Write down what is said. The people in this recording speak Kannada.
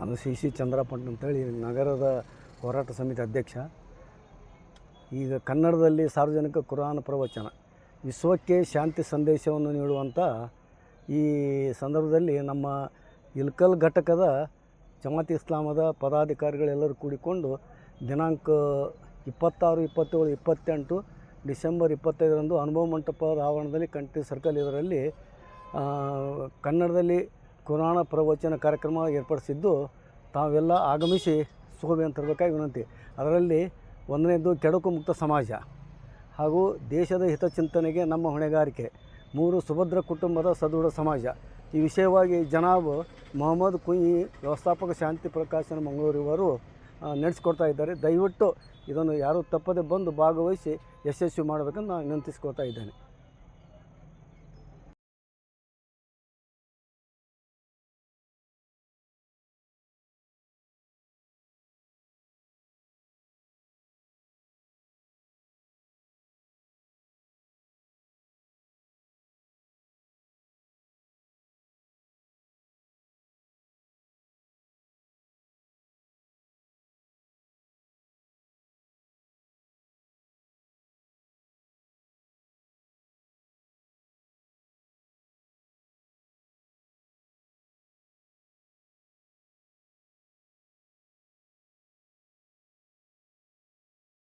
ನಾನು ಸಿ ಚಂದ್ರಪಂಟ್ ಅಂತೇಳಿ ನಗರದ ಹೋರಾಟ ಸಮಿತಿ ಅಧ್ಯಕ್ಷ. ಈಗ ಕನ್ನಡದಲ್ಲಿ ಸಾರ್ವಜನಿಕ ಕುರಾನ್ ಪ್ರವಚನ ವಿಶ್ವಕ್ಕೆ ಶಾಂತಿ ಸಂದೇಶವನ್ನು ನೀಡುವಂಥ ಈ ಸಂದರ್ಭದಲ್ಲಿ ನಮ್ಮ ಇಲ್ಕಲ್ ಘಟಕದ ಜಮಾತ್ ಇಸ್ಲಾಮದ ಪದಾಧಿಕಾರಿಗಳೆಲ್ಲರೂ ಕೂಡಿಕೊಂಡು ದಿನಾಂಕ 26, 27, 28 ಡಿಸೆಂಬರ್ 25ರಂದು ಅನುಭವ ಮಂಟಪದ ಆವರಣದಲ್ಲಿ ಕಂಠಿ ಸರ್ಕಲ್ ಇದರಲ್ಲಿ ಕನ್ನಡದಲ್ಲಿ ಕುರಾನ್ ಪ್ರವಚನ ಕಾರ್ಯಕ್ರಮ ಏರ್ಪಡಿಸಿದ್ದು ತಾವೆಲ್ಲ ಆಗಮಿಸಿ ಶೋಭೆ ಅಂತ ತರಬೇಕಾಗಿ ವಿನಂತಿ. ಅದರಲ್ಲಿ 1ನೇದು ಕೆಡುಕು ಮುಕ್ತ ಸಮಾಜ ಹಾಗೂ ದೇಶದ ಹಿತಚಿಂತನೆಗೆ ನಮ್ಮ ಹೊಣೆಗಾರಿಕೆ, 3 ಸುಭದ್ರ ಕುಟುಂಬದ ಸದೃಢ ಸಮಾಜ. ಈ ವಿಷಯವಾಗಿ ಜನಾಬ್ ಮೊಹಮ್ಮದ್ ಕುಂಯಿ ವ್ಯವಸ್ಥಾಪಕ ಶಾಂತಿ ಪ್ರಕಾಶನ ಮಂಗಳೂರು ಇವರು ನಡೆಸಿಕೊಡ್ತಾ ಇದ್ದಾರೆ. ದಯವಿಟ್ಟು ಇದನ್ನು ಯಾರೂ ತಪ್ಪದೆ ಬಂದು ಭಾಗವಹಿಸಿ ಯಶಸ್ವಿ ಮಾಡಬೇಕಂತ ನಾನು ವಿನಂತಿಸ್ಕೊಳ್ತಾ ಇದ್ದೇನೆ.